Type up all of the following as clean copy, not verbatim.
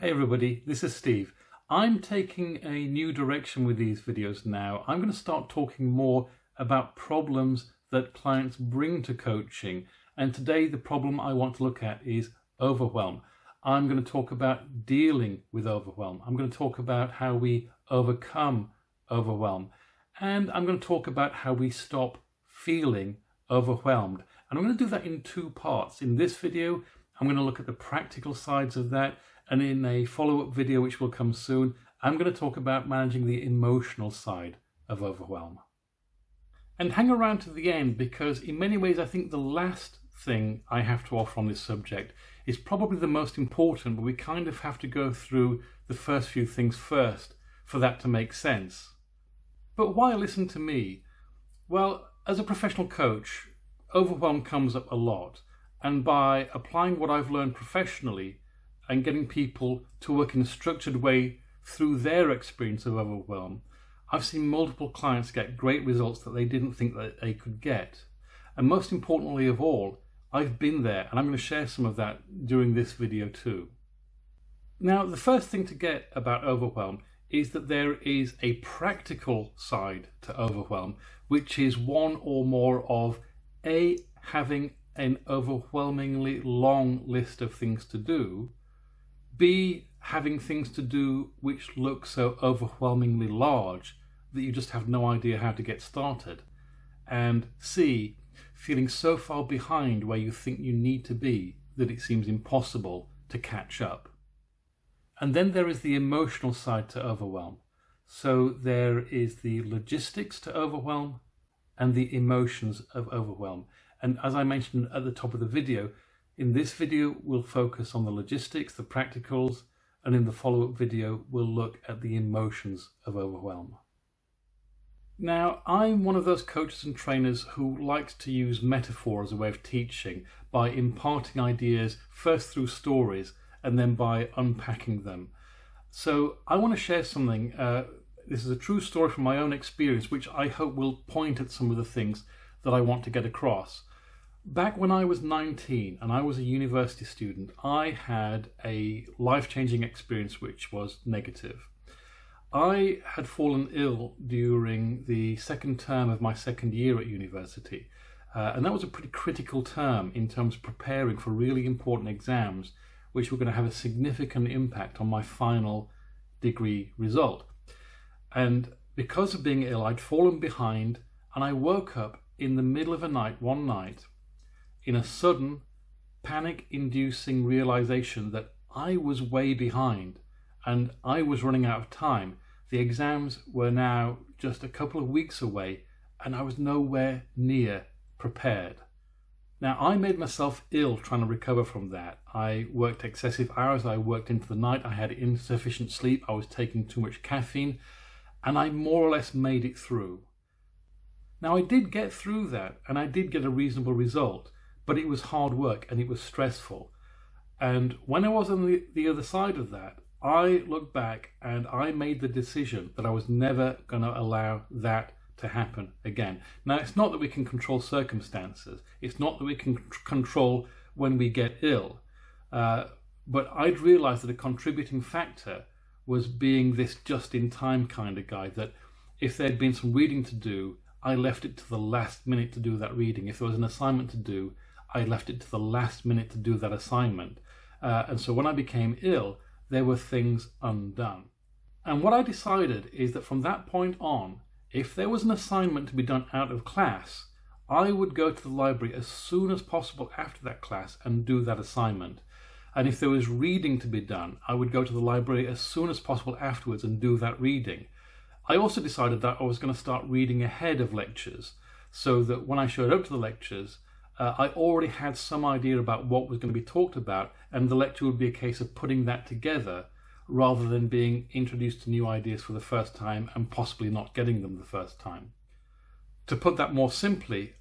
Hey everybody, this is Steve. I'm taking a new direction with these videos now. I'm going to start talking more about problems that clients bring to coaching. And today the problem I want to look at is overwhelm. I'm going to talk about dealing with overwhelm. I'm going to talk about how we overcome overwhelm. And I'm going to talk about how we stop feeling overwhelmed. And I'm going to do that in two parts. In this video, I'm going to look at the practical sides of that. And in a follow-up video, which will come soon, I'm going to talk about managing the emotional side of overwhelm. And hang around to the end, because in many ways, I think the last thing I have to offer on this subject is probably the most important, but we kind of have to go through the first few things first for that to make sense. But why listen to me? Well, as a professional coach, overwhelm comes up a lot. And by applying what I've learned professionally and getting people to work in a structured way through their experience of overwhelm, I've seen multiple clients get great results that they didn't think that they could get. And most importantly of all, I've been there, and I'm going to share some of that during this video too. Now, the first thing to get about overwhelm is that there is a practical side to overwhelm, which is one or more of A, having an overwhelmingly long list of things to do, B, having things to do which look so overwhelmingly large that you just have no idea how to get started, and C, feeling so far behind where you think you need to be that it seems impossible to catch up. And then there is the emotional side to overwhelm. So there is the logistics to overwhelm and the emotions of overwhelm. And as I mentioned at the top of the video, in this video we'll focus on the logistics, the practicals, and in the follow-up video we'll look at the emotions of overwhelm. Now, I'm one of those coaches and trainers who likes to use metaphor as a way of teaching by imparting ideas first through stories and then by unpacking them. So I want to share something. This is a true story from my own experience, which I hope will point at some of the things that I want to get across. Back when I was 19 and I was a university student, I had a life-changing experience which was negative. I had fallen ill during the second term of my second year at university, and that was a pretty critical term in terms of preparing for really important exams which were going to have a significant impact on my final degree result. And because of being ill, I'd fallen behind, and I woke up in the middle of a night, one night, in a sudden, panic-inducing realization that I was way behind and I was running out of time. The exams were now just a couple of weeks away and I was nowhere near prepared. Now, I made myself ill trying to recover from that. I worked excessive hours, I worked into the night, I had insufficient sleep, I was taking too much caffeine, and I more or less made it through. Now, I did get through that and I did get a reasonable result, but it was hard work and it was stressful. And when I was on the other side of that, I looked back and I made the decision that I was never going to allow that to happen again. Now, it's not that we can control circumstances. It's not that we can control when we get ill. But I'd realized that a contributing factor was being this just-in-time kind of guy, that if there'd been some reading to do, I left it to the last minute to do that reading. If there was an assignment to do, I left it to the last minute to do that assignment. And so when I became ill, there were things undone. And what I decided is that from that point on, if there was an assignment to be done out of class, I would go to the library as soon as possible after that class and do that assignment. And if there was reading to be done, I would go to the library as soon as possible afterwards and do that reading. I also decided that I was going to start reading ahead of lectures, so that when I showed up to the lectures, I already had some idea about what was going to be talked about, and the lecture would be a case of putting that together rather than being introduced to new ideas for the first time and possibly not getting them the first time. To put that more simply,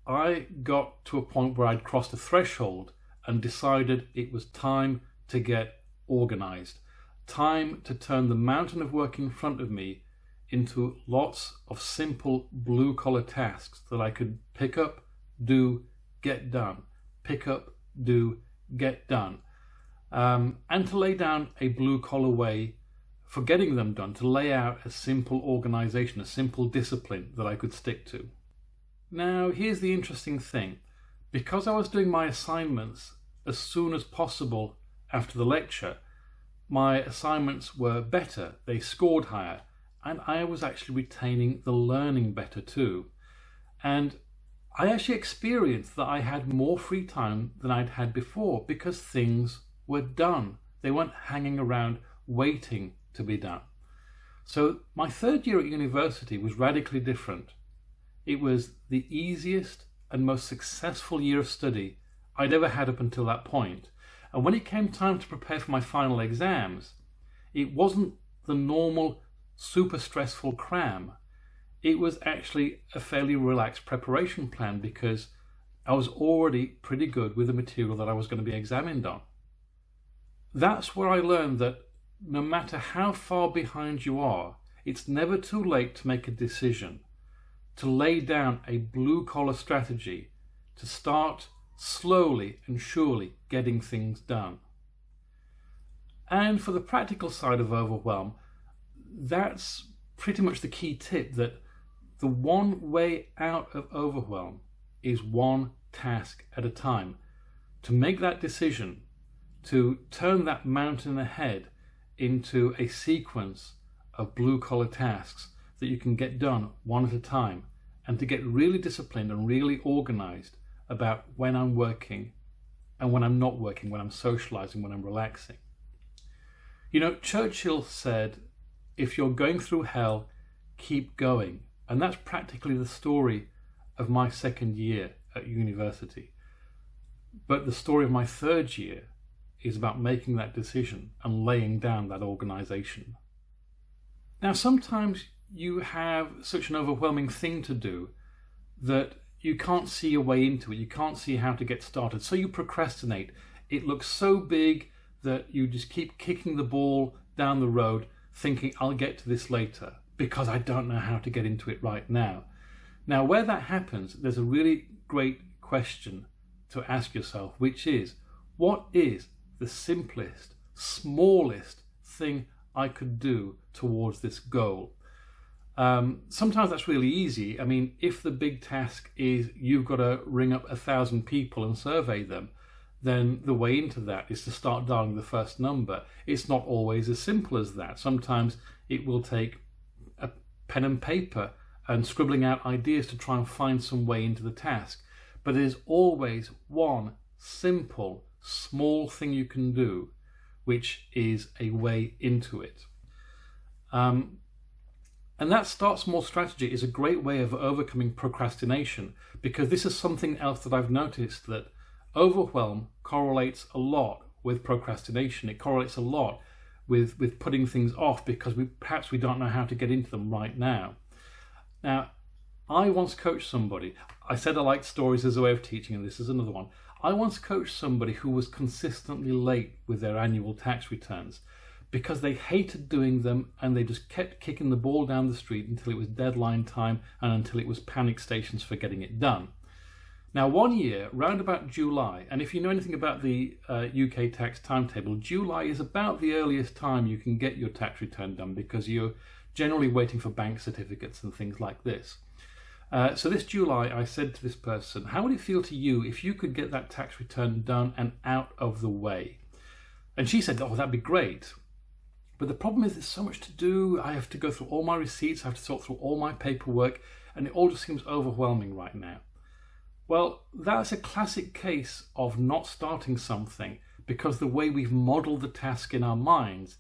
I got to a point where I'd crossed a threshold and decided it was time to get organized, time to turn the mountain of work in front of me into lots of simple blue-collar tasks that I could pick up, do, get done, pick up, do, get done. and to lay down a blue-collar way for getting them done, to lay out a simple organisation, a simple discipline that I could stick to. Now, here's the interesting thing. Because I was doing my assignments as soon as possible after the lecture, my assignments were better, they scored higher, and I was actually retaining the learning better too. And I actually experienced that I had more free time than I'd had before because things were done. They weren't hanging around waiting to be done. So my third year at university was radically different. It was the easiest and most successful year of study I'd ever had up until that point. And when it came time to prepare for my final exams, it wasn't the normal super stressful cram. It was actually a fairly relaxed preparation plan because I was already pretty good with the material that I was going to be examined on. That's where I learned that no matter how far behind you are, it's never too late to make a decision, to lay down a blue-collar strategy, to start slowly and surely getting things done. And for the practical side of overwhelm, that's pretty much the key tip, that the one way out of overwhelm is one task at a time. To make that decision, to turn that mountain ahead into a sequence of blue-collar tasks that you can get done one at a time, and to get really disciplined and really organized about when I'm working and when I'm not working, when I'm socializing, when I'm relaxing. You know, Churchill said, if you're going through hell, keep going. And that's practically the story of my second year at university. But the story of my third year is about making that decision and laying down that organization. Now, sometimes you have such an overwhelming thing to do that you can't see your way into it. You can't see how to get started. So you procrastinate. It looks so big that you just keep kicking the ball down the road, thinking, I'll get to this later because I don't know how to get into it right now. Now, where that happens, there's a really great question to ask yourself, which is, what is the simplest, smallest thing I could do towards this goal? Sometimes that's really easy. I mean, if the big task is you've got to ring up 1,000 people and survey them, then the way into that is to start dialing the first number. It's not always as simple as that. Sometimes it will take a pen and paper and scribbling out ideas to try and find some way into the task. But there's always one simple, small thing you can do, which is a way into it. And that start small strategy is a great way of overcoming procrastination, because this is something else that I've noticed, that overwhelm correlates a lot with procrastination. It correlates a lot with putting things off because perhaps we don't know how to get into them right now. Now, I once coached somebody. I said I liked stories as a way of teaching, and this is another one. I once coached somebody who was consistently late with their annual tax returns because they hated doing them and they just kept kicking the ball down the street until it was deadline time and until it was panic stations for getting it done. Now, one year, round about July, and if you know anything about the UK tax timetable, July is about the earliest time you can get your tax return done because you're generally waiting for bank certificates and things like this. So this July, I said to this person, how would it feel to you if you could get that tax return done and out of the way? And she said, oh, that'd be great. But the problem is there's so much to do. I have to go through all my receipts. I have to sort through all my paperwork. And it all just seems overwhelming right now. Well, that's a classic case of not starting something because the way we've modeled the task in our minds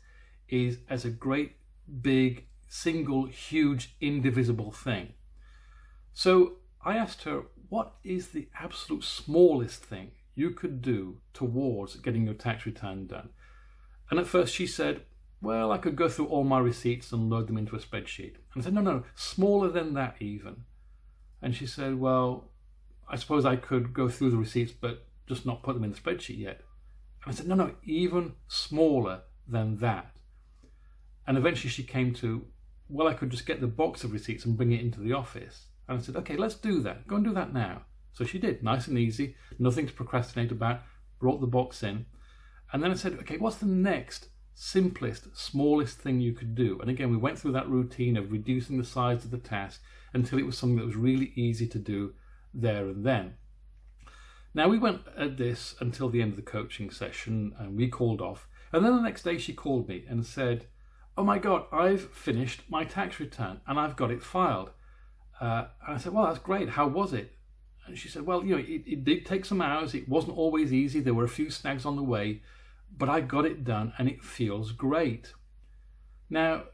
is as a great, big, single, huge, indivisible thing. So I asked her, what is the absolute smallest thing you could do towards getting your tax return done? And at first she said, well, I could go through all my receipts and load them into a spreadsheet. And I said, no, smaller than that even. And she said, well, I suppose I could go through the receipts but just not put them in the spreadsheet yet. And I said, no, even smaller than that. And eventually she came to, well, I could just get the box of receipts and bring it into the office. And I said, okay, let's do that. Go and do that now. So she did, nice and easy, nothing to procrastinate about, brought the box in. And then I said, okay, what's the next simplest, smallest thing you could do? And again, we went through that routine of reducing the size of the task until it was something that was really easy to do there and then. Now we went at this until the end of the coaching session and we called off. And then the next day she called me and said, oh my God, I've finished my tax return and I've got it filed. And I said, well, that's great. How was it? And she said, well, it did take some hours. It wasn't always easy. There were a few snags on the way, but I got it done and it feels great. Now,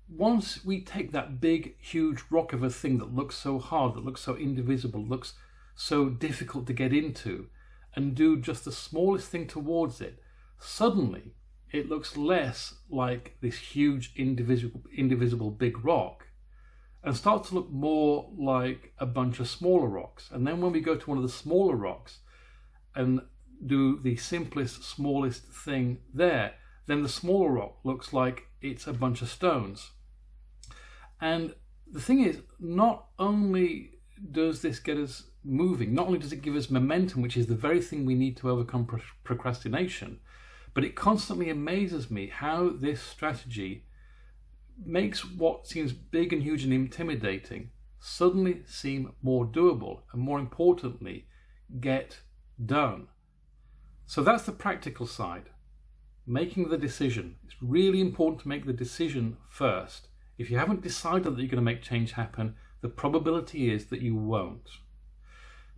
once we take that big, huge rock of a thing that looks so hard, that looks so indivisible, looks so difficult to get into, and do just the smallest thing towards it, suddenly it looks less like this huge, indivisible big rock and starts to look more like a bunch of smaller rocks. And then when we go to one of the smaller rocks and do the simplest, smallest thing there, then the smaller rock looks like it's a bunch of stones. And the thing is, not only does this get us moving, not only does it give us momentum, which is the very thing we need to overcome procrastination, but it constantly amazes me how this strategy makes what seems big and huge and intimidating suddenly seem more doable and, more importantly, get done. So that's the practical side. Making the decision. It's really important to make the decision first. If you haven't decided that you're going to make change happen, the probability is that you won't.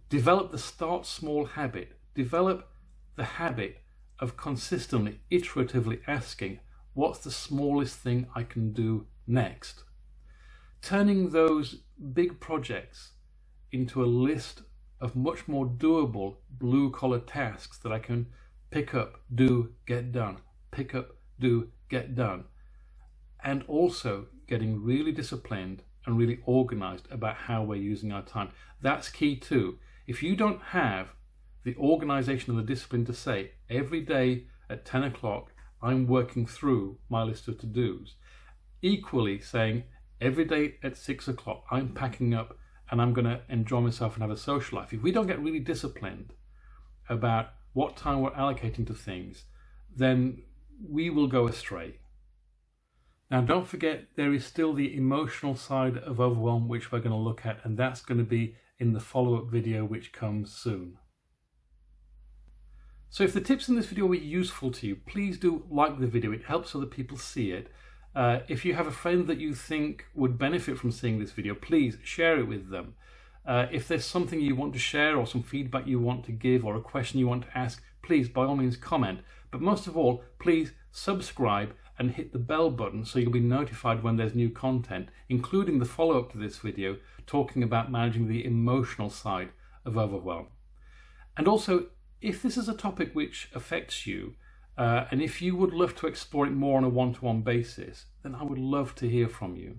Develop the start small habit. Develop the habit of consistently, iteratively asking, what's the smallest thing I can do next? Turning those big projects into a list of much more doable blue-collar tasks that I can pick up, do, get done, pick up, do, get done. And also getting really disciplined and really organized about how we're using our time. That's key too. If you don't have the organization and the discipline to say, every day at 10 o'clock, I'm working through my list of to-dos. Equally saying, every day at 6 o'clock, I'm packing up and I'm going to enjoy myself and have a social life. If we don't get really disciplined about what time we're allocating to things, then we will go astray. Now, don't forget, there is still the emotional side of overwhelm, which we're going to look at, and that's going to be in the follow-up video, which comes soon. So if the tips in this video were useful to you, please do like the video. It helps other people see it. If you have a friend that you think would benefit from seeing this video, please share it with them. If there's something you want to share or some feedback you want to give or a question you want to ask, please by all means comment. But most of all, please subscribe and hit the bell button so you'll be notified when there's new content, including the follow-up to this video talking about managing the emotional side of overwhelm. And also, if this is a topic which affects you, and if you would love to explore it more on a one-to-one basis, then I would love to hear from you.